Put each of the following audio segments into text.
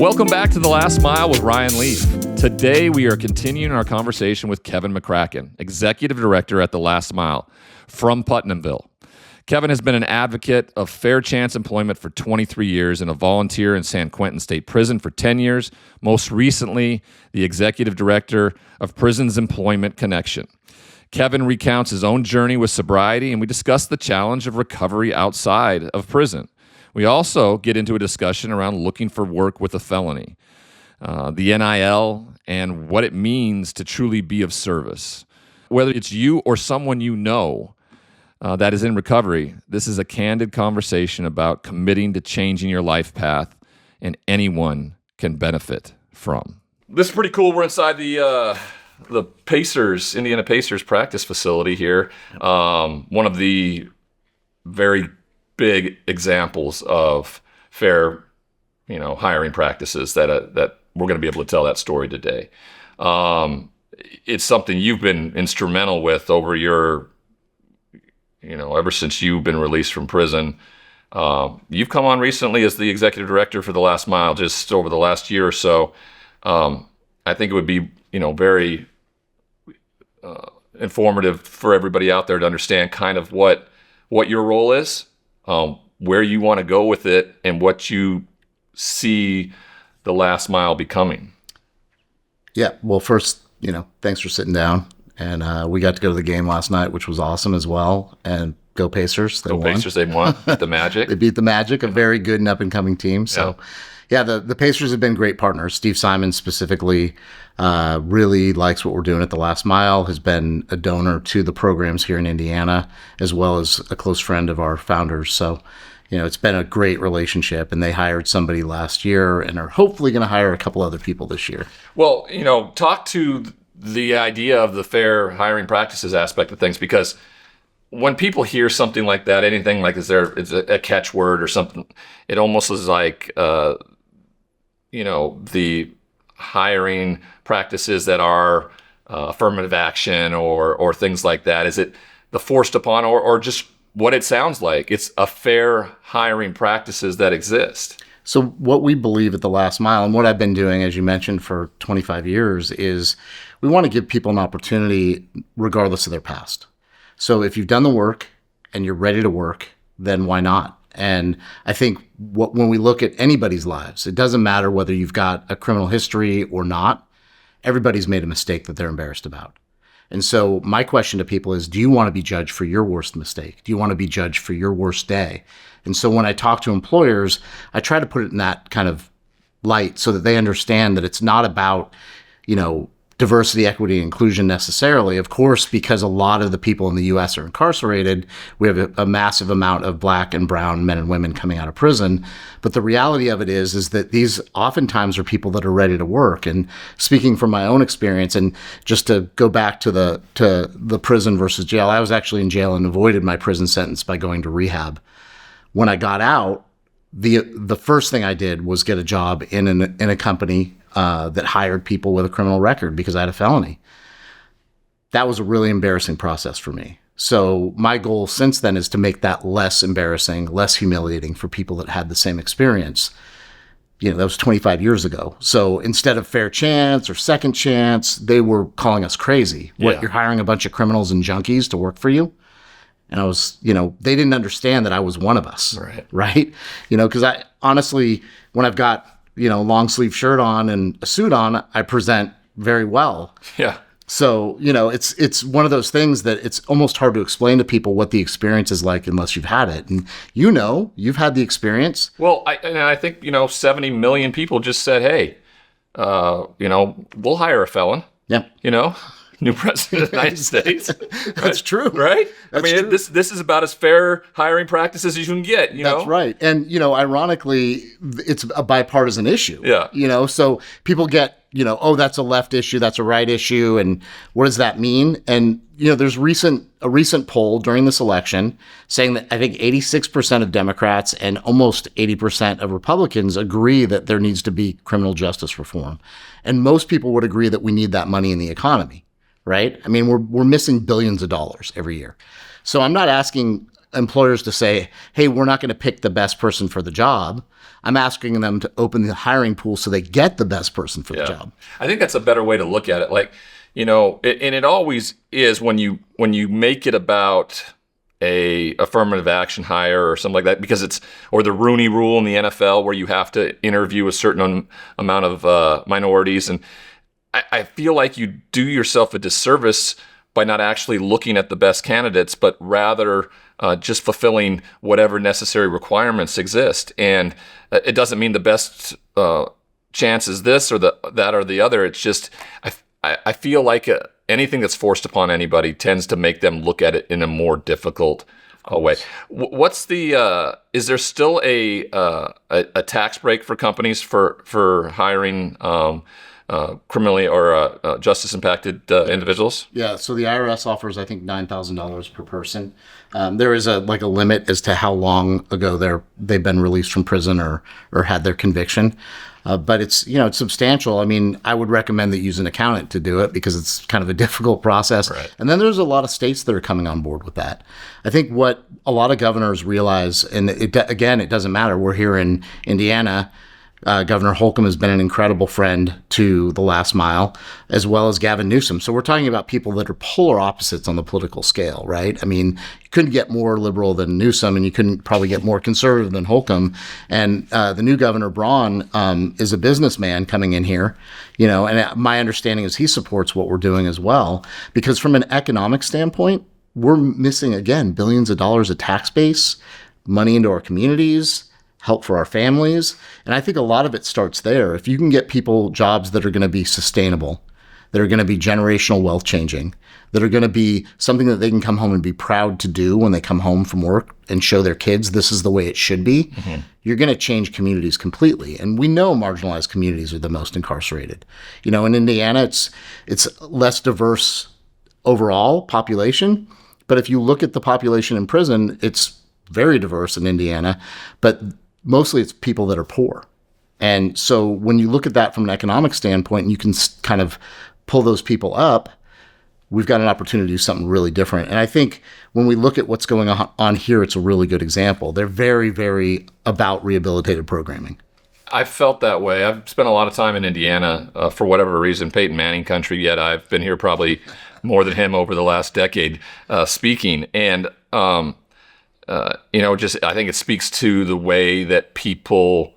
Welcome back to The Last Mile with Ryan Leaf. Today we are continuing our conversation with Kevin McCracken, Executive Director at The Last Mile from Putnamville. Kevin has been an advocate of fair chance employment for 23 years and a volunteer in San Quentin State Prison for 10 years, most recently the Executive Director of Prisons Employment Connection. Kevin recounts his own journey with sobriety, and we discuss the challenge of recovery outside of prison. We also get into a discussion around looking for work with a felony, the NIL, and what it means to truly be of service. Whether it's you or someone you know that is in recovery, this is a candid conversation about committing to changing your life path, and anyone can benefit from. This is pretty cool. We're inside the Pacers, Indiana Pacers practice facility here. One of the very big examples of fair, hiring practices that we're going to be able to tell that story today. It's something you've been instrumental with over your, ever since you've been released from prison. You've come on recently as the executive director for The Last Mile, just over the last year or so. I think it would be, very informative for everybody out there to understand kind of what your role is. Where you want to go with it, and what you see The Last Mile becoming. Yeah, well, first, thanks for sitting down. And we got to go to the game last night, which was awesome as well. And go Pacers. They won. Pacers, they won. Beat the Magic. They beat the Magic, a very good and up-and-coming team. So, yeah, the Pacers have been great partners. Steve Simon specifically really likes what we're doing at The Last Mile, has been a donor to the programs here in Indiana, as well as a close friend of our founders. So, it's been a great relationship, and they hired somebody last year and are hopefully going to hire a couple other people this year. Well, talk to the idea of the fair hiring practices aspect of things, because when people hear something like that, anything like it's a catchword or something, it almost is like, the hiring practices that are affirmative action or things like that. Is it the forced upon or just what it sounds like? It's a fair hiring practices that exist. So what we believe at The Last Mile, and what I've been doing, as you mentioned, for 25 years, is we want to give people an opportunity regardless of their past. So if you've done the work and you're ready to work, then why not? And I think when we look at anybody's lives, it doesn't matter whether you've got a criminal history or not. Everybody's made a mistake that they're embarrassed about. And so my question to people is, do you want to be judged for your worst mistake? Do you want to be judged for your worst day? And so when I talk to employers, I try to put it in that kind of light so that they understand that it's not about, diversity, equity, and inclusion necessarily. Of course, because a lot of the people in the U.S. are incarcerated, we have a massive amount of Black and brown men and women coming out of prison. But the reality of it is that these oftentimes are people that are ready to work. And speaking from my own experience, and just to go back to the prison versus jail, I was actually in jail and avoided my prison sentence by going to rehab. When I got out, the first thing I did was get a job in a company that hired people with a criminal record because I had a felony. That was a really embarrassing process for me. So my goal since then is to make that less embarrassing, less humiliating for people that had the same experience. That was 25 years ago. So instead of fair chance or second chance, they were calling us crazy. What, you're hiring a bunch of criminals and junkies to work for you? And I was, they didn't understand that I was one of us, right? Because I honestly, when I've got, long sleeve shirt on and a suit on, I present very well. Yeah. So, it's one of those things that it's almost hard to explain to people what the experience is like unless you've had it. And you've had the experience. Well, I think, 70 million people just said, hey, we'll hire a felon. Yeah. New president of the United States. Right? That's true. Right? That's true. True. This is about as fair hiring practices as you can get, That's right. And, ironically, it's a bipartisan issue. Yeah. So people get, that's a left issue, that's a right issue, and what does that mean? And, there's a recent poll during this election saying that I think 86% of Democrats and almost 80% of Republicans agree that there needs to be criminal justice reform. And most people would agree that we need that money in the economy. Right? I mean, we're missing billions of dollars every year. So I'm not asking employers to say, hey, we're not going to pick the best person for the job. I'm asking them to open the hiring pool so they get the best person for the job. I think that's a better way to look at it. Like, and it always is when you make it about a affirmative action hire or something like that, because or the Rooney Rule in the NFL where you have to interview a certain amount of minorities. And I feel like you do yourself a disservice by not actually looking at the best candidates, but rather just fulfilling whatever necessary requirements exist. And it doesn't mean the best chance is this or that or the other. It's just, I feel like anything that's forced upon anybody tends to make them look at it in a more difficult way. What's is there still a tax break for companies for hiring criminally or justice impacted individuals? Yeah, so the IRS offers, I think, $9,000 per person. There is a limit as to how long ago they've been released from prison or had their conviction. But it's substantial. I mean, I would recommend that you use an accountant to do it because it's kind of a difficult process. Right. And then there's a lot of states that are coming on board with that. I think what a lot of governors realize, and it doesn't matter. We're here in Indiana. Governor Holcomb has been an incredible friend to the last mile, as well as Gavin Newsom. So we're talking about people that are polar opposites on the political scale, right? I mean, you couldn't get more liberal than Newsom, and you couldn't probably get more conservative than Holcomb. And the new Governor Braun is a businessman coming in here, and my understanding is he supports what we're doing as well, because from an economic standpoint, we're missing, again, billions of dollars of tax base, money into our communities, help for our families. And I think a lot of it starts there. If you can get people jobs that are going to be sustainable, that are going to be generational wealth changing, that are going to be something that they can come home and be proud to do when they come home from work and show their kids this is the way it should be, you're going to change communities completely. And we know marginalized communities are the most incarcerated. In Indiana, it's less diverse overall population. But if you look at the population in prison, it's very diverse in Indiana, but mostly it's people that are poor. And so when you look at that from an economic standpoint, you can kind of pull those people up. We've got an opportunity to do something really different. And I think when we look at what's going on here, it's a really good example. They're very, very about rehabilitative programming. I've felt that way. I've spent a lot of time in Indiana for whatever reason, Peyton Manning country, yet I've been here probably more than him over the last decade speaking. And I think it speaks to the way that people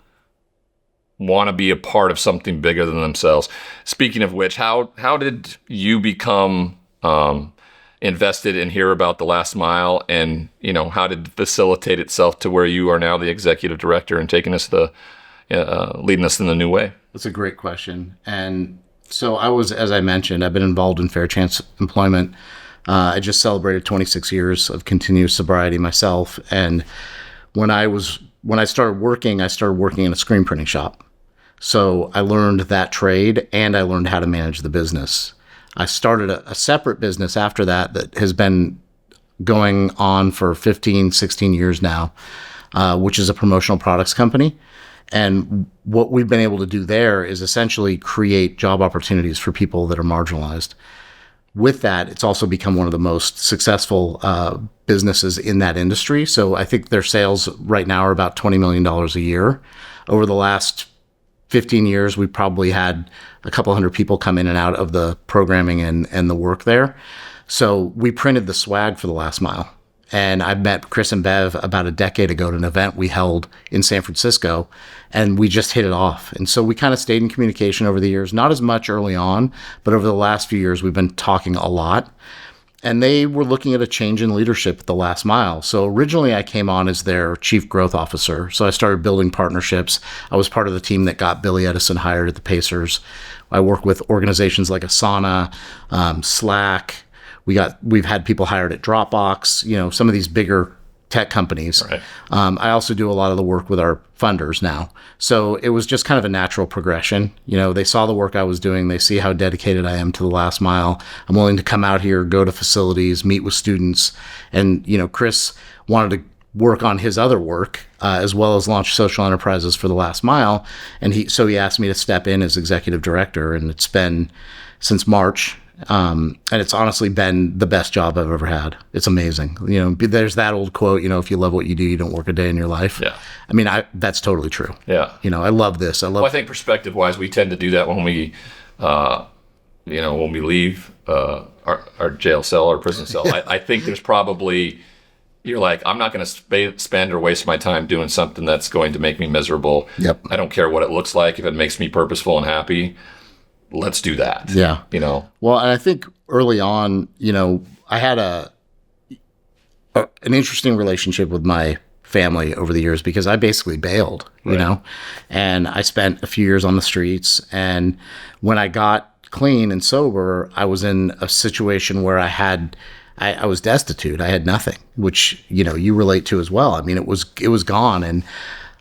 want to be a part of something bigger than themselves. Speaking of which, how did you become invested in Hear About the Last Mile, and how did it facilitate itself to where you are now the executive director and taking us leading us in the new way? That's a great question. And so as I mentioned, I've been involved in fair chance employment. I just celebrated 26 years of continuous sobriety myself. And when I started working in a screen printing shop. So I learned that trade and I learned how to manage the business. I started a separate business after that has been going on for 15, 16 years now, which is a promotional products company. And what we've been able to do there is essentially create job opportunities for people that are marginalized. With that, it's also become one of the most successful businesses in that industry. So I think their sales right now are about $20 million a year. Over the last 15 years, we've probably had a couple hundred people come in and out of the programming and the work there. So we printed the swag for the last mile. And I met Chris and Bev about a decade ago at an event we held in San Francisco, and we just hit it off. And so we kind of stayed in communication over the years, not as much early on, but over the last few years, we've been talking a lot. And they were looking at a change in leadership at the last mile. So originally I came on as their chief growth officer. So I started building partnerships. I was part of the team that got Billy Edison hired at the Pacers. I work with organizations like Asana, Slack. We've had people hired at Dropbox, some of these bigger tech companies. Right. I also do a lot of the work with our funders now. So it was just kind of a natural progression. They saw the work I was doing. They see how dedicated I am to the last mile. I'm willing to come out here, go to facilities, meet with students. And, Chris wanted to work on his other work, as well as launch social enterprises for the last mile. And he asked me to step in as executive director. And it's been since March. And it's honestly been the best job I've ever had. It's amazing. You know, there's that old quote, you know, if you love what you do, you don't work a day in your life. Yeah. I mean, that's totally true. Yeah. You know, I love this. Well, I think perspective wise, we tend to do that when we, you know, when we leave our jail cell or prison cell. I think there's probably, you're like, I'm not going to spend or waste my time doing something that's going to make me miserable. Yep. I don't care what it looks like. If it makes me purposeful and happy, let's do that. Yeah. You know? Well, and I think early on, you know, I had an interesting relationship with my family over the years because I basically bailed, you know, and I spent a few years on the streets. And when I got clean and sober, I was in a situation where I was destitute. I had nothing, which, you know, you relate to as well. I mean, it was gone. And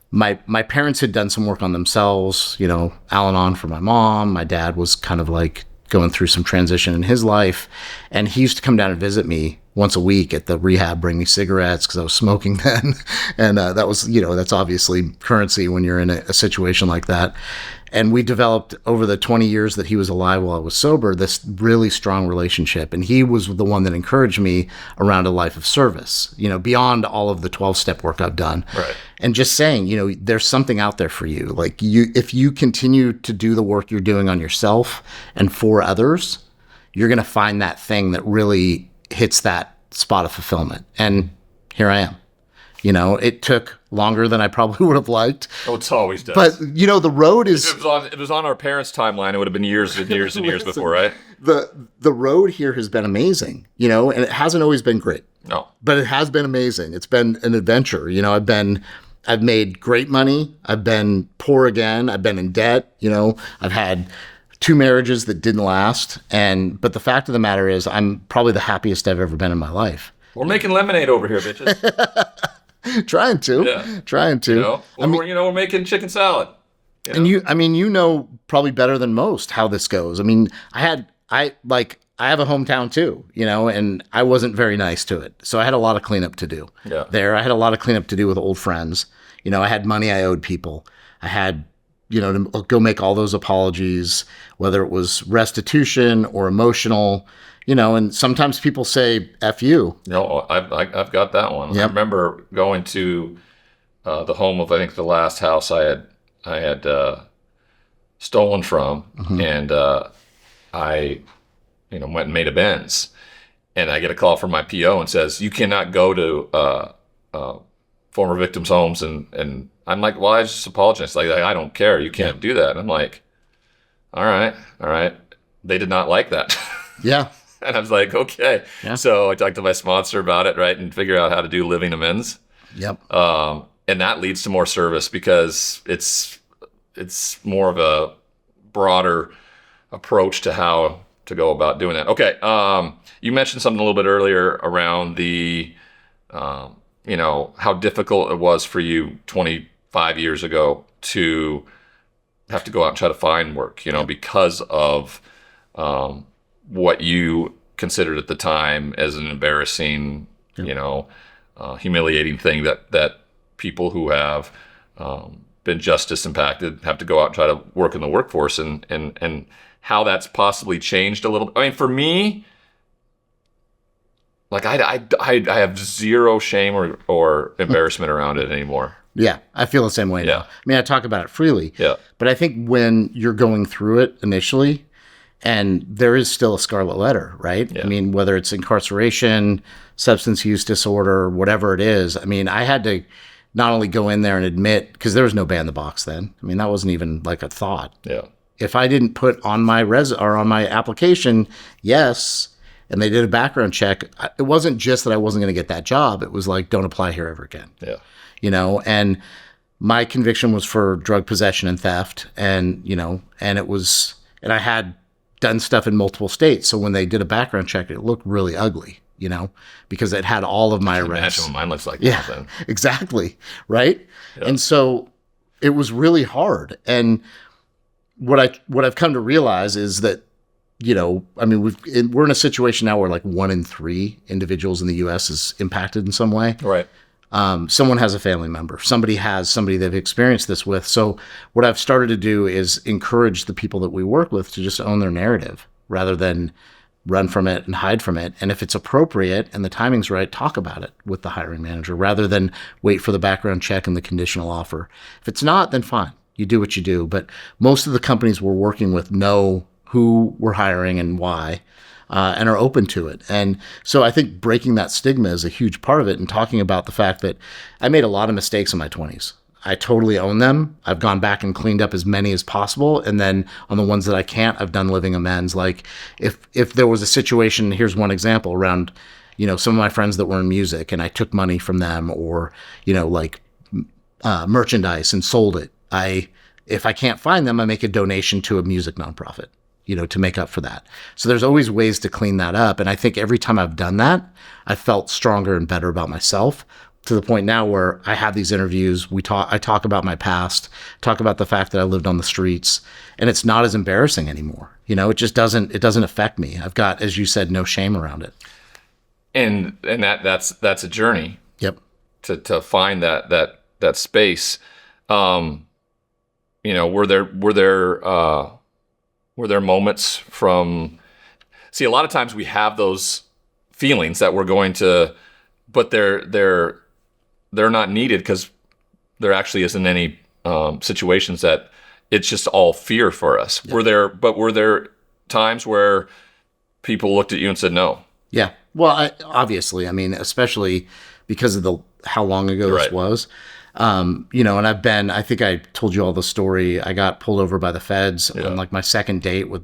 my parents had done some work on themselves, you know, Al-Anon for my mom. My dad was kind of like going through some transition in his life. And he used to come down and visit me once a week at the rehab, bring me cigarettes because I was smoking then. And that was, you know, that's obviously currency when you're in a situation like that. And we developed over the 20 years that he was alive while I was sober, this really strong relationship. And he was the one that encouraged me around a life of service, you know, beyond all of the 12-step work I've done. Right. And just saying, you know, there's something out there for you. Like if you continue to do the work you're doing on yourself and for others, you're going to find that thing that really hits that spot of fulfillment. And here I am. You know, it took longer than I probably would have liked. Oh, it always does. But, you know, the road is... If it was on our parents' timeline, it would have been years and years and years before, right? The road here has been amazing, you know, and it hasn't always been great. No. But it has been amazing. It's been an adventure. You know, I've made great money. I've been poor again. I've been in debt. You know, I've had 2 marriages that didn't last. But the fact of the matter is I'm probably the happiest I've ever been in my life. We're making lemonade over here, bitches. Trying to. You know, we're making chicken salad. You know? And you know probably better than most how this goes. I mean, I have a hometown too, you know, and I wasn't very nice to it. So I had a lot of cleanup to do there. I had a lot of cleanup to do with old friends. You know, I had money I owed people. I had, you know, to go make all those apologies, whether it was restitution or emotional. You know, and sometimes people say "F you." No, I've got that one. Yep. I remember going to the home of, I think, the last house I had stolen from, and I, you know, went and made amends. And I get a call from my PO and says, "You cannot go to former victims' homes." And I'm like, "Well, I just apologized. Like, I don't care. You can't do that." And I'm like, all right. They did not like that. Yeah. And I was like, okay. Yeah. So I talked to my sponsor about it, right, and figure out how to do living amends. Yep. And that leads to more service because it's more of a broader approach to how to go about doing that. Okay. You mentioned something a little bit earlier around the, you know, how difficult it was for you 25 years ago to have to go out and try to find work, you know, because of what you considered at the time as an embarrassing, you know, humiliating thing that people who have been justice impacted have to go out and try to work in the workforce, and how that's possibly changed a little. I mean, for me, like I have zero shame or embarrassment around it anymore. Yeah, I feel the same way now. I mean, I talk about it freely. Yeah. But I think when you're going through it initially, and there is still a scarlet letter, right? Yeah. I mean, whether it's incarceration, substance use disorder, whatever it is. I mean, I had to not only go in there and admit, because there was no ban the box then. I mean, that wasn't even like a thought. Yeah. If I didn't put on my or on my application, yes, and they did a background check, it wasn't just that I wasn't going to get that job. It was like, don't apply here ever again. Yeah. You know, and my conviction was for drug possession and theft, and, you know, and I had done stuff in multiple states. So when they did a background check, it looked really ugly, you know, because it had all of my arrests. Imagine what mine looks like. Yeah, then. Exactly. Right. Yeah. And so it was really hard. And what I've come to realize is that, you know, I mean, we're in a situation now where like 1 in 3 individuals in the U.S. is impacted in some way. Right. Someone has a family member. Somebody has somebody they've experienced this with. So what I've started to do is encourage the people that we work with to just own their narrative rather than run from it and hide from it. And if it's appropriate and the timing's right, talk about it with the hiring manager rather than wait for the background check and the conditional offer. If it's not, then fine. You do what you do. But most of the companies we're working with know who we're hiring and why, and are open to it. And so I think breaking that stigma is a huge part of it, and talking about the fact that I made a lot of mistakes in my 20s. I totally own them. I've gone back and cleaned up as many as possible. And then on the ones that I can't, I've done living amends. Like if there was a situation, here's one example around, some of my friends that were in music and I took money from them or, merchandise and sold it. If I can't find them, I make a donation to a music nonprofit, to make up for that. So there's always ways to clean that up. And I think every time I've done that, I felt stronger and better about myself, to the point now where I have these interviews. I talk about my past, talk about the fact that I lived on the streets, and it's not as embarrassing anymore. It just doesn't affect me. I've got, as you said, no shame around it. And that's a journey. Yep. To find that space. Were there moments from, see, a lot of times we have those feelings that we're going to, but they're not needed because there actually isn't any situations that it's just all fear for us. Yeah. Were there times where people looked at you and said no? Yeah. Well, obviously, especially because of how long ago this was. And I think I told you all the story. I got pulled over by the feds on my second date with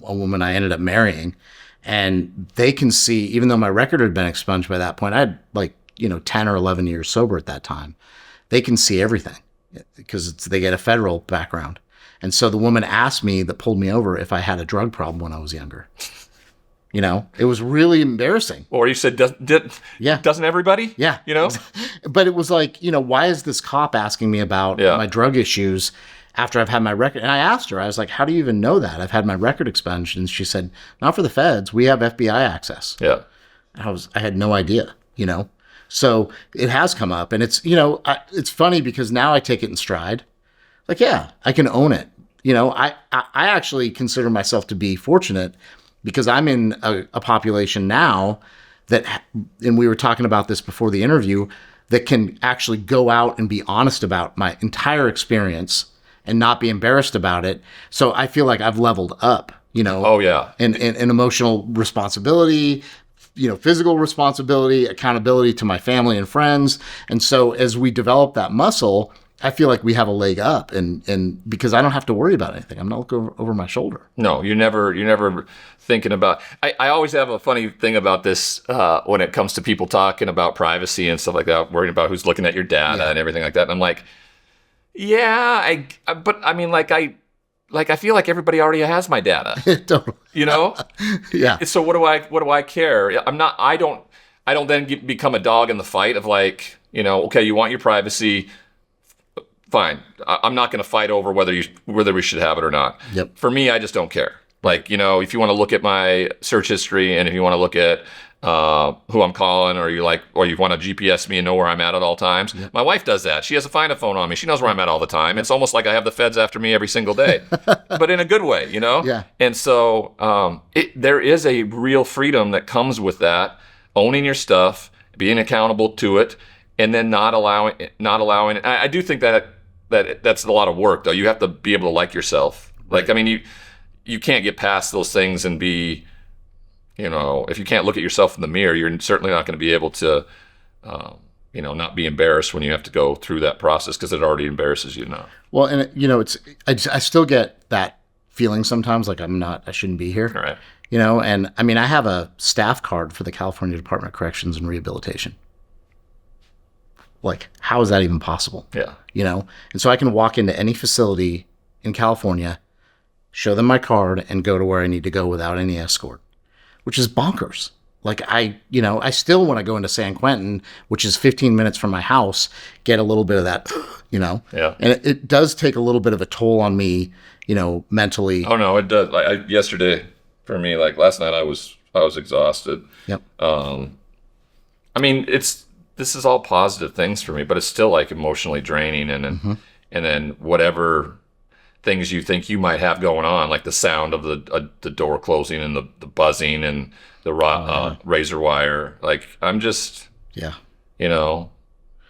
a woman I ended up marrying. And they can see, even though my record had been expunged by that point, I had 10 or 11 years sober at that time. They can see everything because they get a federal background. And so the woman asked me that pulled me over if I had a drug problem when I was younger. It was really embarrassing. Or you said, doesn't everybody? Yeah. But it was why is this cop asking me about my drug issues after I've had my record? And I asked her, I was like, how do you even know that? I've had my record expunged. And she said, not for the feds. We have FBI access. Yeah. I had no idea, So it has come up, and it's, it's funny because now I take it in stride. I can own it. I actually consider myself to be fortunate because I'm in a population now that, and we were talking about this before the interview, that can actually go out and be honest about my entire experience and not be embarrassed about it. So I feel like I've leveled up, Oh yeah. In emotional responsibility, physical responsibility, accountability to my family and friends. And so as we develop that muscle, I feel like we have a leg up, and because I don't have to worry about anything. I'm not looking over my shoulder. No, you're never thinking about. I always have a funny thing about this when it comes to people talking about privacy and stuff like that, worrying about who's looking at your data and everything like that. And I'm like, I feel like everybody already has my data. Totally. Yeah. So what do I care? I don't then become a dog in the fight of okay, you want your privacy. Fine. I'm not going to fight over whether we should have it or not. Yep. For me, I just don't care. If you want to look at my search history and if you want to look at who I'm calling, or you want to GPS me and know where I'm at all times. Yep. My wife does that. She has a find a phone on me. She knows where I'm at all the time. It's almost like I have the feds after me every single day, but in a good way, Yeah. And so there is a real freedom that comes with that, owning your stuff, being accountable to it, and then not allowing. I do think that's a lot of work, though. You have to be able to like yourself. You can't get past those things and be, if you can't look at yourself in the mirror, you're certainly not going to be able to, not be embarrassed when you have to go through that process because it already embarrasses you now. Well, and I still get that feeling sometimes, like I shouldn't be here. Right. And I have a staff card for the California Department of Corrections and Rehabilitation. How is that even possible? Yeah. And so I can walk into any facility in California, show them my card, and go to where I need to go without any escort, which is bonkers. I still, when I go into San Quentin, which is 15 minutes from my house, get a little bit of that, Yeah. And it does take a little bit of a toll on me, mentally. Oh no, it does. Yesterday for me, last night I was exhausted. Yep. This is all positive things for me, but it's still emotionally draining, and then whatever things you think you might have going on, like the sound of the door closing and the buzzing and the razor wire. Like, I'm just, Yeah. you know,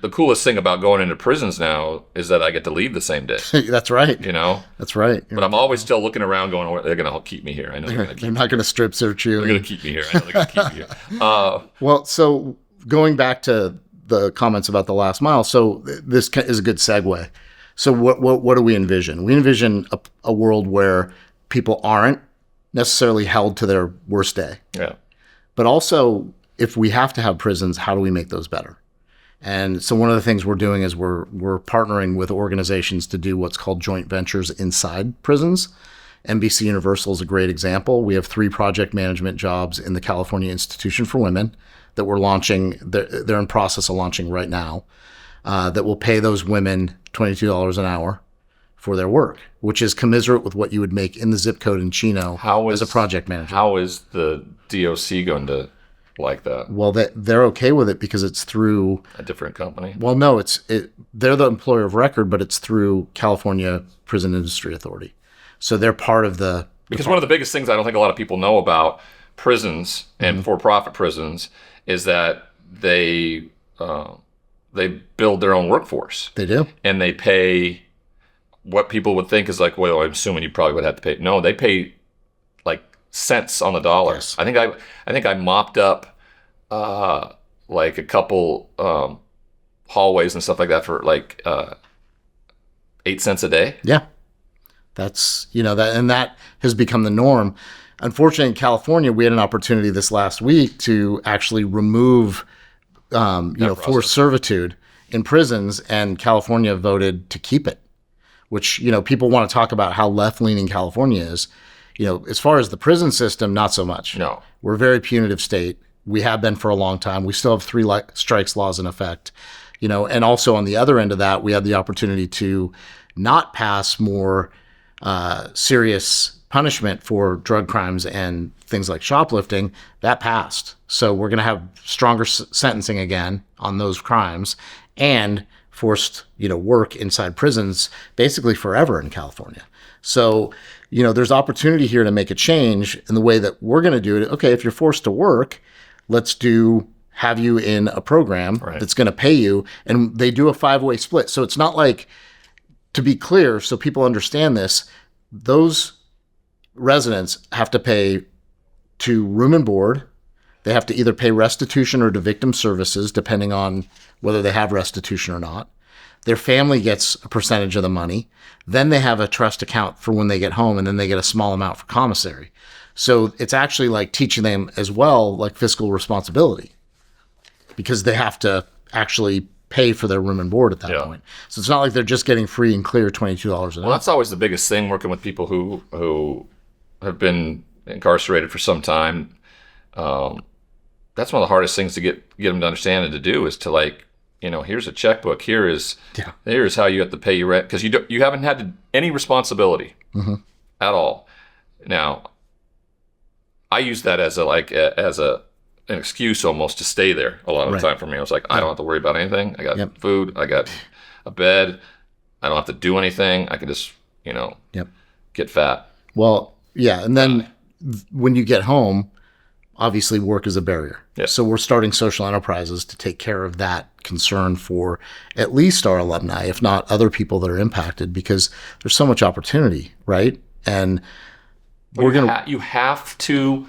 the coolest thing about going into prisons now is that I get to leave the same day. That's right. You know, That's right. but I'm always still looking around, going, "Oh, they're going to keep me here. I know they're going to keep. They're not going to strip search you. They're going to keep me here. I know they're going to keep me here." Well, so going back to the comments about the last mile, so this is a good segue. So what do we envision? We envision a world where people aren't necessarily held to their worst day. Yeah. But also, if we have to have prisons, how do we make those better? And so one of the things we're doing is we're partnering with organizations to do what's called joint ventures inside prisons. NBCUniversal is a great example. We have 3 project management jobs in the California Institution for Women that we're launching. They're in process of launching right now, that will pay those women $22 an hour for their work, which is commensurate with what you would make in the zip code in Chino as a project manager. How is the DOC going to like that? Well, they're okay with it because it's through a different company. Well, no, they're the employer of record, but it's through California Prison Industry Authority. So they're part of the... Because one of the biggest things I don't think a lot of people know about prisons and for-profit prisons is that they build their own workforce. They do. And they pay what people would think is like, well, I'm assuming you probably would have to pay. No, they pay like cents on the dollar. Yes. I think I mopped up like a couple hallways and stuff like that for like 8 cents a day. Yeah. That's, that has become the norm. Unfortunately, in California, we had an opportunity this last week to actually remove, forced servitude in prisons, and California voted to keep it, which, people want to talk about how left-leaning California is. As far as the prison system, not so much. No. We're a very punitive state. We have been for a long time. We still have 3 strikes laws in effect, and also on the other end of that, we had the opportunity to not pass more serious punishment for drug crimes and things like shoplifting. That passed. So we're going to have stronger sentencing again on those crimes, and forced, work inside prisons basically forever in California. So, there's opportunity here to make a change in the way that we're going to do it. Okay, if you're forced to work, let's have you in a program that's going to pay you. And they do a 5-way split. So it's not like, to be clear, so people understand this, those residents have to pay to room and board. They have to either pay restitution or to victim services, depending on whether they have restitution or not. Their family gets a percentage of the money. Then they have a trust account for when they get home, and then they get a small amount for commissary. So it's actually like teaching them as well, like fiscal responsibility, because they have to actually pay for their room and board at that point. So it's not like they're just getting free and clear $22 an hour. Well, that's always the biggest thing working with people who have been incarcerated for some time. That's one of the hardest things to get them to understand and to do is to, like, here's a checkbook. Here's how you have to pay your rent, because you haven't had any responsibility at all. Now, I use that as an excuse almost to stay there a lot of the time for me. I was like, I don't have to worry about anything. I got food. I got a bed. I don't have to do anything. I can just get fat. Well, yeah, and then when you get home, obviously work is a barrier. Yeah. So we're starting social enterprises to take care of that concern for at least our alumni, if not other people that are impacted, because there's so much opportunity, right? And you have to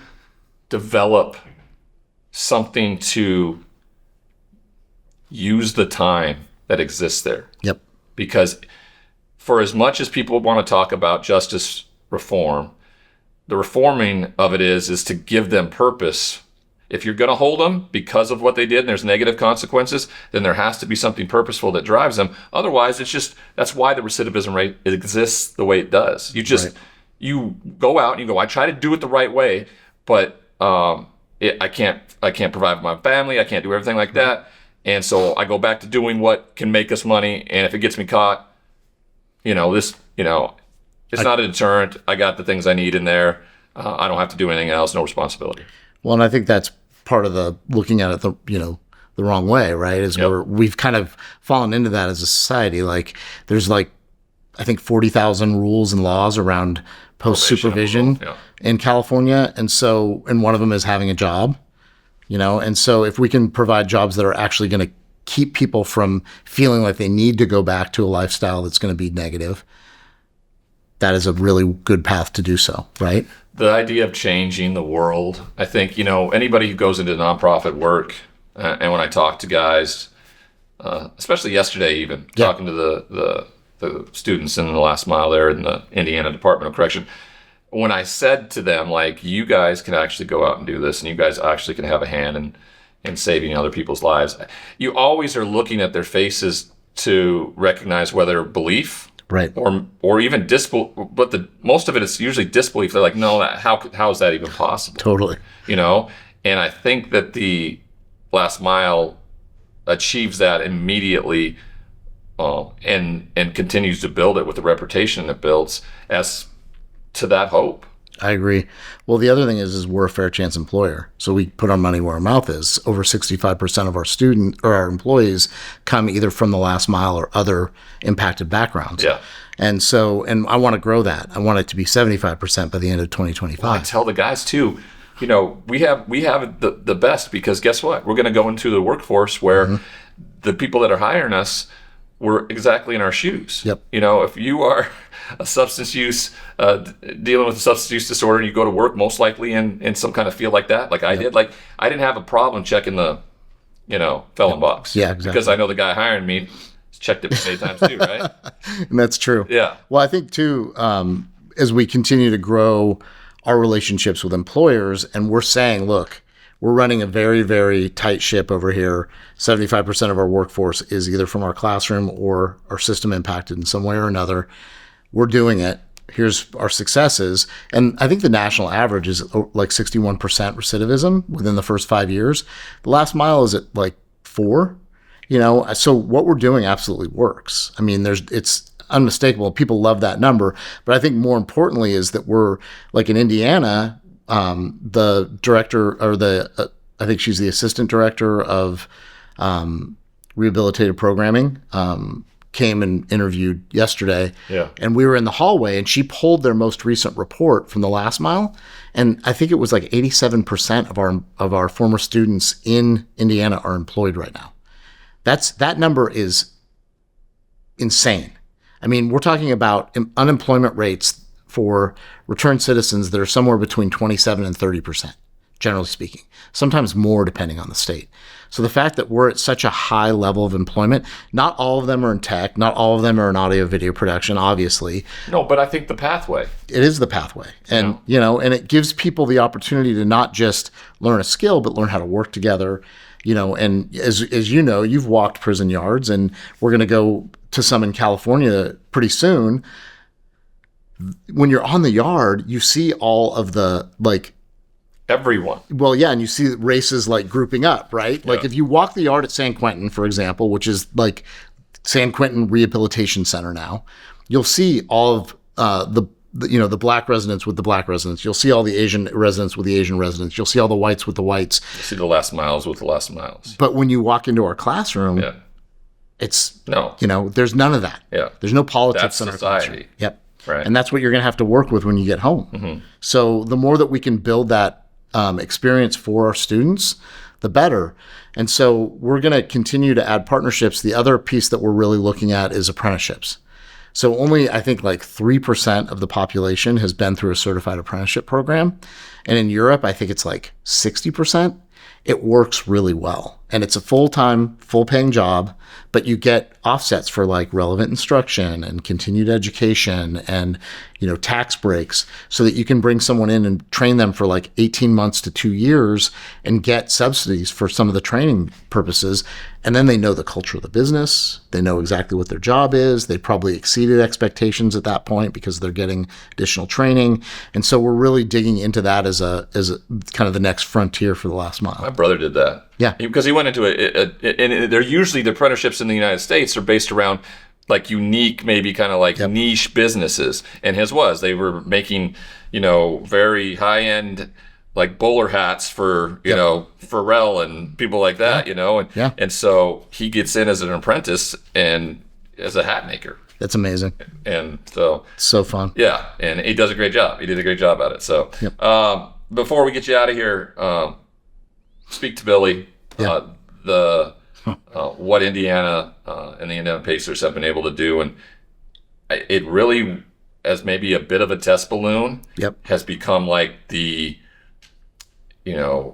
develop something to use the time that exists there. Yep. Because for as much as people want to talk about justice reform, the reforming of it is to give them purpose. If you're going to hold them because of what they did and there's negative consequences, then there has to be something purposeful that drives them. Otherwise, that's why the recidivism rate exists the way it does. You go out and you go, I try to do it the right way, but I can't provide for my family. I can't do everything like that. And so I go back to doing what can make us money. And if it gets me caught, it's not a deterrent. I got the things I need in there. I don't have to do anything else. No responsibility. Well, and I think that's part of the looking at it the wrong way, right? Is where we've kind of fallen into that as a society. Like there's like I think 40,000 rules and laws around post supervision in California. And one of them is having a job, and so if we can provide jobs that are actually going to keep people from feeling like they need to go back to a lifestyle that's going to be negative, that is a really good path to do so, right? The idea of changing the world, I think, anybody who goes into nonprofit work, and when I talk to guys, especially yesterday even, talking to the students in the last mile there in the Indiana Department of Correction, when I said to them, like, you guys can actually go out and do this, and you guys actually can have a hand in saving other people's lives, you always are looking at their faces to recognize whether belief, right, or even disbelief, but most of it is usually disbelief. They're like, no, how is that even possible? Totally. And I think that the last mile achieves that immediately, and continues to build it with the reputation it builds as to that hope. I agree. Well, the other thing is we're a fair chance employer. So we put our money where our mouth is. Over 65% of our employees come either from the last mile or other impacted backgrounds. Yeah. And I want to grow that. I want it to be 75% by the end of 2025. Well, I tell the guys too, we have the best, because guess what? We're going to go into the workforce where the people that are hiring us were exactly in our shoes. Yep. If you are a substance use, dealing with a substance use disorder, and you go to work most likely in some kind of field like that, like I did, like I didn't have a problem checking the, felon box. Yeah, exactly. Because I know the guy hiring me checked it many times too, right? And that's true. Yeah. Well, I think too, as we continue to grow our relationships with employers, and we're saying, look, we're running a very, very tight ship over here. 75% of our workforce is either from our classroom or our system impacted in some way or another. We're doing it. Here's our successes. And I think the national average is like 61% recidivism within the first 5 years. The last mile is at like 4, so what we're doing absolutely works. I mean, it's unmistakable. People love that number. But I think more importantly is that we're like in Indiana, the director, or I think she's the assistant director of rehabilitative programming, came and interviewed yesterday. Yeah. And we were in the hallway, and she pulled their most recent report from the last mile. And I think it was like 87% of our former students in Indiana are employed right now. That number is insane. I mean, we're talking about unemployment rates for returned citizens that are somewhere between 27 and 30%, generally speaking, sometimes more depending on the state. So the fact that we're at such a high level of employment, not all of them are in tech, not all of them are in audio video production, obviously. No, but I think the pathway. It is the pathway. And, and it gives people the opportunity to not just learn a skill, but learn how to work together. And as you've walked prison yards, and we're going to go to some in California pretty soon. When you're on the yard, you see all of the everyone. Well, yeah, and you see races like grouping up, right? Yeah. Like if you walk the yard at San Quentin, for example, which is like San Quentin Rehabilitation Center now, you'll see all of the black residents with the black residents. You'll see all the Asian residents with the Asian residents. You'll see all the whites with the whites. You'll see the last miles with the last miles. But when you walk into our classroom, it's there's none of that. Yeah. There's no politics That's in our society. classroom. Yep. Right. And that's what you're going to have to work with when you get home. Mm-hmm. So the more that we can build that experience for our students, the better. And so we're going to continue to add partnerships. The other piece that we're really looking at is apprenticeships. So only, I think, like 3% of the population has been through a certified apprenticeship program. And in Europe, I think it's like 60%. It works really well. And it's a full-time, full-paying job, but you get offsets for like relevant instruction and continued education and, tax breaks, so that you can bring someone in and train them for like 18 months to 2 years and get subsidies for some of the training purposes. And then they know the culture of the business. They know exactly what their job is. They probably exceeded expectations at that point because they're getting additional training. And so we're really digging into that as a kind of the next frontier for the last mile. My brother did that. Yeah. Because he went into it, and they're usually the apprenticeships in the United States are based around like unique, maybe kind of like niche businesses. And his they were making, very high end, like bowler hats for, Pharrell and people like that, and so he gets in as an apprentice and as a hat maker. That's amazing. And so, So fun. yeah, and he does a great job. He did a great job at it. So, before we get you out of here, speak to Billy. What Indiana and the Indiana Pacers have been able to do, and it really, as maybe a bit of a test balloon, has become like the, the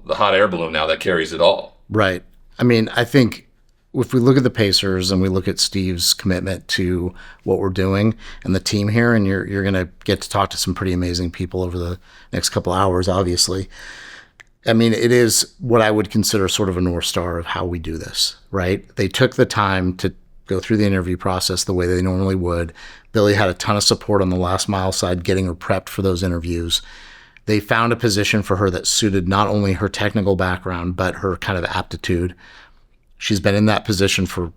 hot air balloon now that carries it all. Right. I mean, I think if we look at the Pacers and we look at Steve's commitment to what we're doing and the team here, and you're going to get to talk to some pretty amazing people over the next couple hours, obviously. I mean, it is what I would consider sort of a North Star of how we do this, right? They took the time to go through the interview process the way they normally would. Billy had a ton of support on the last mile side, getting her prepped for those interviews. They found a position for her that suited not only her technical background, but her kind of aptitude. She's been in that position for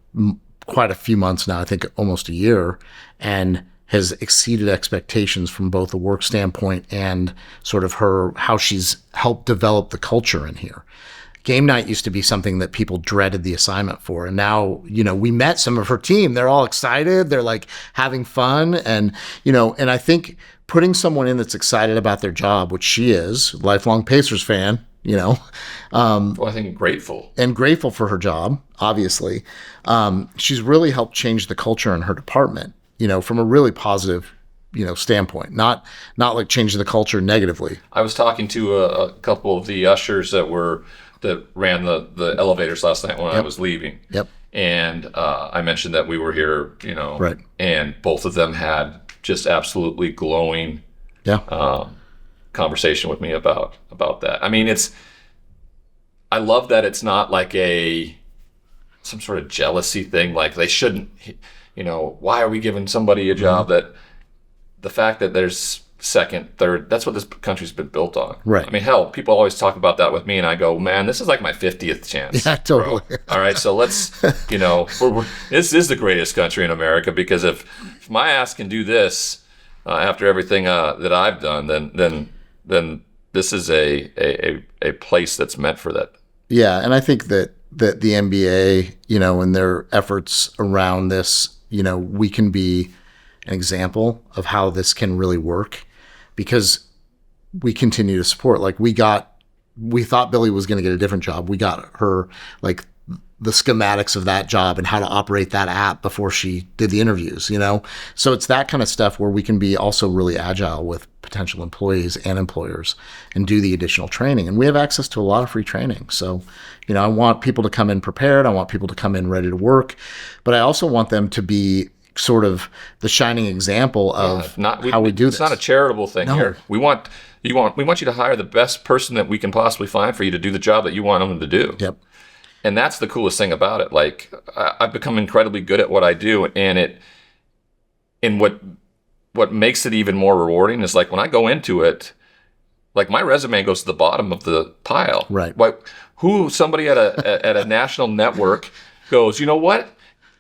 quite a few months now, I think almost a year, and has exceeded expectations from both a work standpoint and sort of how she's helped develop the culture in here. Game night used to be something that people dreaded the assignment for. And now, we met some of her team. They're all excited. They're like having fun. And, and I think putting someone in that's excited about their job, which she is, lifelong Pacers fan, I think grateful. And grateful for her job, obviously. She's really helped change the culture in her department, from a really positive, standpoint, not like changing the culture negatively. I was talking to a couple of the ushers that ran the elevators last night when I was leaving. Yep. And I mentioned that we were here, right. And both of them had just absolutely glowing conversation with me about that. I mean, I love that it's not like some sort of jealousy thing. Like they shouldn't, why are we giving somebody a job that the fact that there's second, third, that's what this country's been built on. Right. I mean, hell, people always talk about that with me and I go, man, this is like my 50th chance. Yeah, totally. Bro. All right. So let's, this is the greatest country in America because if my ass can do this after everything that I've done, then this is a place that's meant for that. Yeah. And I think that the NBA, and their efforts around this, we can be an example of how this can really work because we continue to support. Like we thought Billy was going to get a different job. We got her like the schematics of that job and how to operate that app before she did the interviews, So it's that kind of stuff where we can be also really agile with potential employees and employers and do the additional training. And we have access to a lot of free training. So, I want people to come in prepared. I want people to come in ready to work, but I also want them to be sort of the shining example of how we do this. It's not a charitable thing here. We want you to hire the best person that we can possibly find for you to do the job that you want them to do. Yep. And that's the coolest thing about it. Like I've become incredibly good at what I do, and what makes it even more rewarding is like when I go into it, like my resume goes to the bottom of the pile. Right. Like somebody at a national network goes, you know what?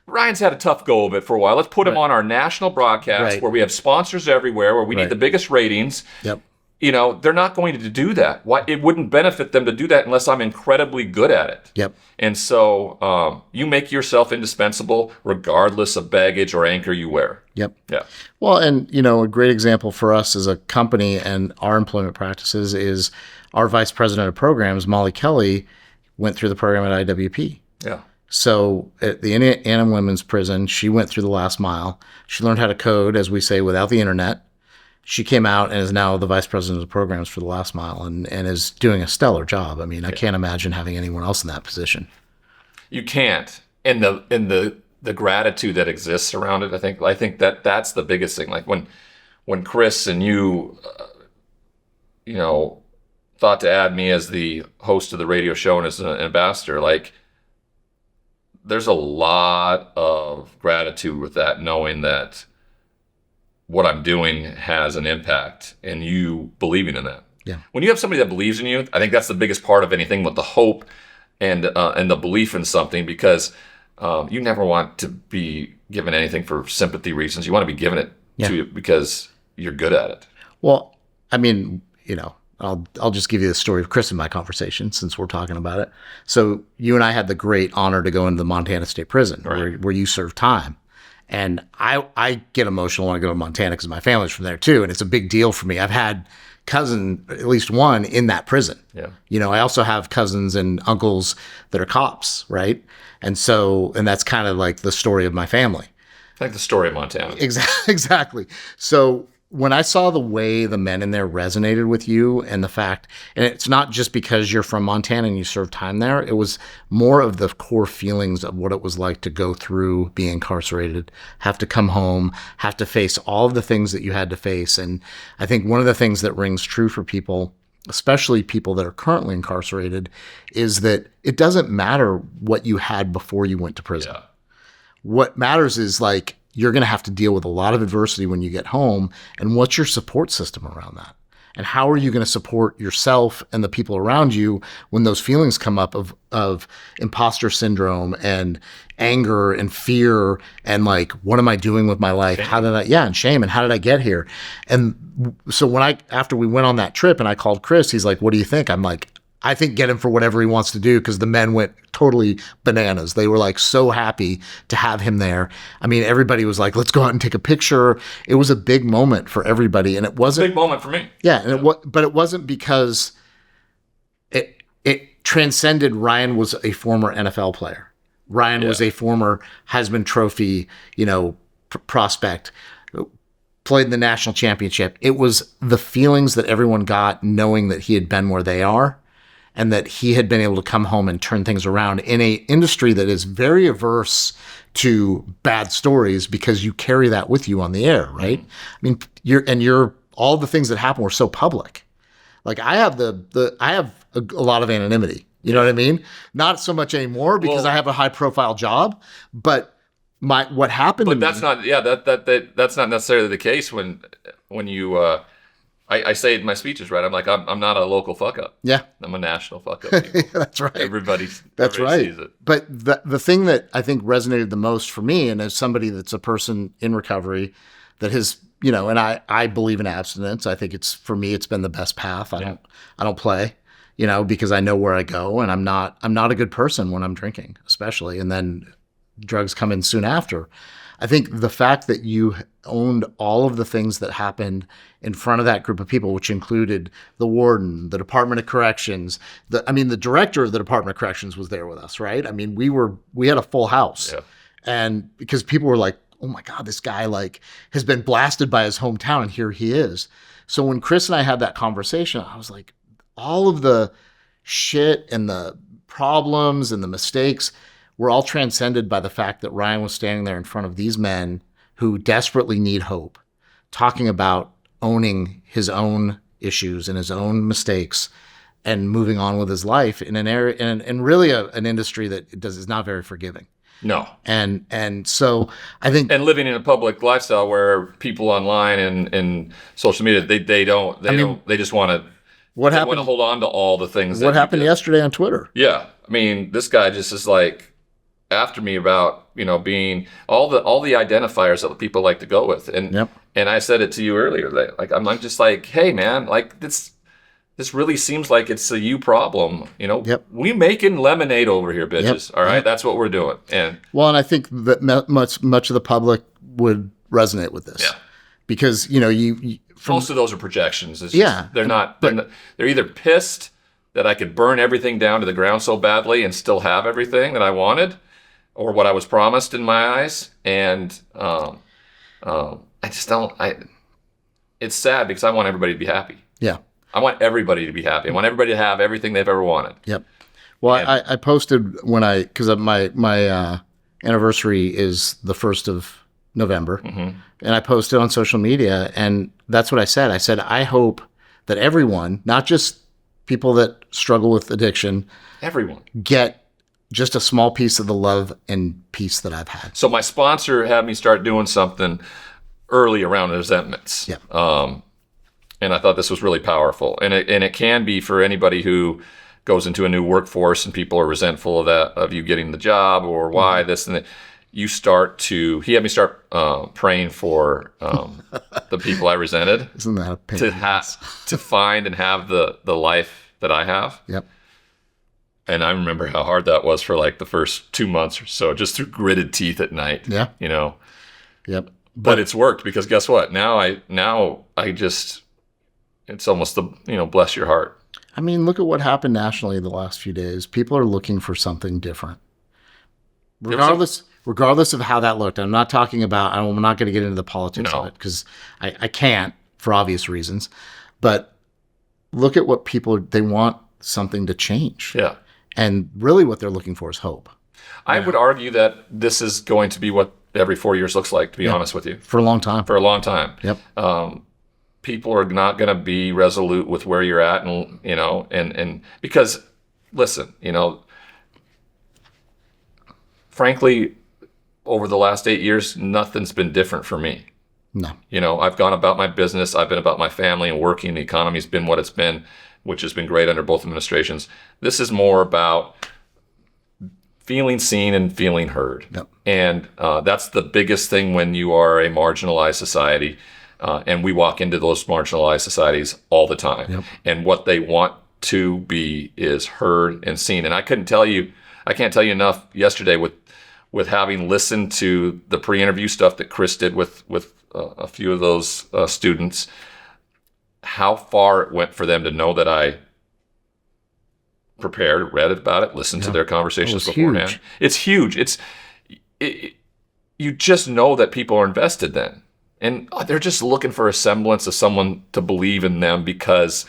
Ryan's had a tough go of it for a while. Let's put him on our national broadcast where we have sponsors everywhere, where we need the biggest ratings. Yep. They're not going to do that. Why? It wouldn't benefit them to do that unless I'm incredibly good at it. Yep. And so you make yourself indispensable regardless of baggage or anchor you wear. Yep. Yeah. Well, and, a great example for us as a company and our employment practices is our vice president of programs, Molly Kelly, went through the program at IWP. Yeah. So at the Indiana Women's Prison, she went through the last mile. She learned how to code, as we say, without the internet. She came out and is now the vice president of programs for the last mile and is doing a stellar job. I mean, I can't imagine having anyone else in that position. You can't. And the gratitude that exists around it, I think that's the biggest thing. Like when Chris and you, thought to add me as the host of the radio show and as an ambassador, like, there's a lot of gratitude with that, knowing that what I'm doing has an impact and you believing in that. Yeah. When you have somebody that believes in you, I think that's the biggest part of anything, with the hope and the belief in something, because you never want to be given anything for sympathy reasons. You want to be given it to you because you're good at it. Well, I mean, I'll just give you the story of Chris in my conversation since we're talking about it. So you and I had the great honor to go into the Montana State Prison where you served time. And I get emotional when I go to Montana because my family's from there too. And it's a big deal for me. I've had cousin, at least one, in that prison. Yeah. You know, I also have cousins and uncles that are cops, right? And that's kind of like the story of my family. Like the story of Montana. Exactly. So when I saw the way the men in there resonated with you and the fact, and it's not just because you're from Montana and you served time there, it was more of the core feelings of what it was like to go through being incarcerated, have to come home, have to face all of the things that you had to face. And I think one of the things that rings true for people, especially people that are currently incarcerated, is that it doesn't matter what you had before you went to prison. Yeah. What matters is like, you're going to have to deal with a lot of adversity when you get home. And what's your support system around that? And how are you going to support yourself and the people around you when those feelings come up of imposter syndrome and anger and fear and like, what am I doing with my life? And shame. And how did I get here? And so after we went on that trip and I called Chris, he's like, what do you think? I'm like, I think get him for whatever he wants to do, because the men went totally bananas. They were like so happy to have him there. I mean, everybody was like, let's go out and take a picture. It was a big moment for everybody. And it wasn't a big moment for me. Yeah. And but it wasn't because it transcended. Ryan was a former NFL player. Ryan was a former Heisman Trophy, prospect, played in the national championship. It was the feelings that everyone got knowing that he had been where they are, and that he had been able to come home and turn things around in a industry that is very averse to bad stories, because you carry that with you on the air, right? I mean, all the things that happen were so public. Like I have I have a lot of anonymity. You know what I mean? Not so much anymore because I have a high profile job, but what happened. But that's not that's not necessarily the case when you. I say it in my speeches, right? I'm like, I'm not a local fuck up. Yeah. I'm a national fuck up. That's right. Everybody sees it. But the thing that I think resonated the most for me, and as somebody that's a person in recovery that has, and I believe in abstinence. I think for me, it's been the best path. I don't play, because I know where I go, and I'm not a good person when I'm drinking, especially. And then drugs come in soon after. I think the fact that you owned all of the things that happened in front of that group of people, which included the warden, the Department of Corrections, the director of the Department of Corrections was there with us, right? I mean, we had a full house. Yeah. And because people were like, oh my God, this guy has been blasted by his hometown, and here he is. So when Chris and I had that conversation, I was like, all of the shit and the problems and the mistakes were all transcended by the fact that Ryan was standing there in front of these men who desperately need hope, talking about owning his own issues and his own mistakes and moving on with his life in an area, and really an industry that is not very forgiving. No. And so I think, and living in a public lifestyle where people online and social media, they just want to. What happened? Want to hold on to all the things. What happened yesterday on Twitter? Yeah, I mean, this guy just is like after me about being all the identifiers that people like to go with, and and I said it to you earlier, like I'm just like, hey man, like this really seems like it's a you problem, We making lemonade over here, bitches. All right, that's what we're doing, and most of those are projections. It's just, they're either pissed that I could burn everything down to the ground so badly and still have everything that I wanted, or what I was promised in my eyes. And I just don't. It's sad because I want everybody to be happy. Yeah, I want everybody to be happy. I want everybody to have everything they've ever wanted. Yep. Well, I posted because my anniversary is the 1st of November, and I posted on social media, and that's what I said. I said, I hope that everyone, not just people that struggle with addiction, everyone get just a small piece of the love and peace that I've had. So my sponsor had me start doing something early around resentments. Yeah. And I thought this was really powerful. And it can be for anybody who goes into a new workforce and people are resentful of you getting the job, or why this and that. He had me start praying for the people I resented. Isn't that a pain? To find and have the life that I have. Yep. And I remember how hard that was for like the first 2 months or so, just through gritted teeth at night. Yeah. Yep. But it's worked because guess what? Now I just, it's almost the, bless your heart. I mean, look at what happened nationally the last few days. People are looking for something different. Regardless of how that looked. I'm not talking about, I'm not going to get into the politics of it because I can't for obvious reasons. But look at what they want something to change. Yeah. And really what they're looking for is hope. I would argue that this is going to be what every 4 years looks like, to be honest with you. For a long time. For a long time. Yep. People are not going to be resolute with where you're at, and because, listen, frankly, over the last 8 years, nothing's been different for me. No. I've gone about my business. I've been about my family and working. The economy's been what it's been, which has been great under both administrations. This is more about feeling seen and feeling heard. Yep. And that's the biggest thing when you are a marginalized society. And we walk into those marginalized societies all the time. Yep. And what they want to be is heard and seen. And I can't tell you enough yesterday with having listened to the pre-interview stuff that Chris did with a few of those students, how far it went for them to know that I prepared, read about it, listened to their conversations beforehand. Huge. It's huge. You just know that people are invested then. And they're just looking for a semblance of someone to believe in them because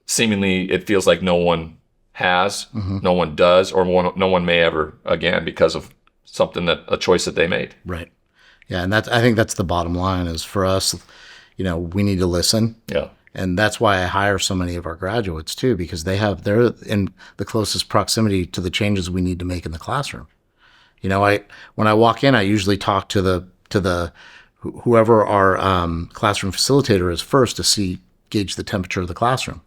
seemingly it feels like no one has, no one does, or no one may ever again because of a choice that they made. Right. Yeah, and I think that's the bottom line is for us, we need to listen. Yeah. And that's why I hire so many of our graduates too, because they're in the closest proximity to the changes we need to make in the classroom. When I walk in, I usually talk to the whoever our classroom facilitator is first to gauge the temperature of the classroom.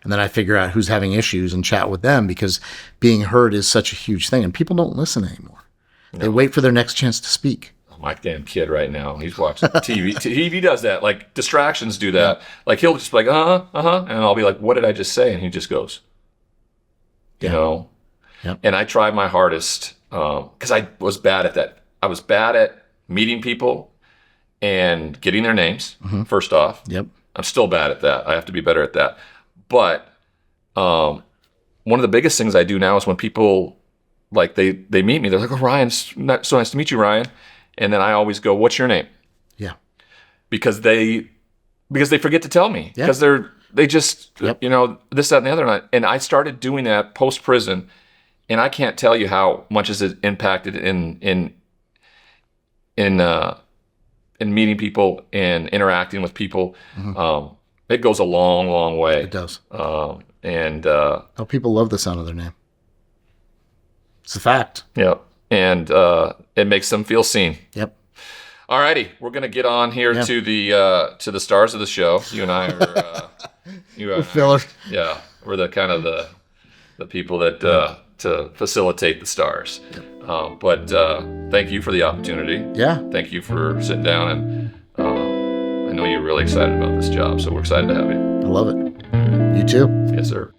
And then I figure out who's having issues and chat with them because being heard is such a huge thing. And people don't listen anymore. No. They wait for their next chance to speak. My damn kid right now, he's watching TV. TV does that. Like distractions do that. Yeah. Like he'll just be like, and I'll be like, what did I just say? And he just goes, Yep. And I tried my hardest because I was bad at that. I was bad at meeting people and getting their names, first off. Yep. I'm still bad at that. I have to be better at that. But one of the biggest things I do now is when people, like, they meet me, they're like, oh, Ryan, so nice to meet you, Ryan. And then I always go, what's your name? Yeah. Because they forget to tell me. Yeah. Because they just, this, that, and the other. And I started doing that post-prison. And I can't tell you how much is it impacted in meeting people and interacting with people. It goes a long, long way. It does. People love the sound of their name. It's a fact. Yeah. And it makes them feel seen. Yep. All righty. We're going to get on here to the stars of the show. You and I are filler. Yeah. We're the kind of the people that to facilitate the stars. Yep. But thank you for the opportunity. Yeah. Thank you for sitting down, and I know you're really excited about this job, so we're excited to have you. I love it. You too. Yes, sir.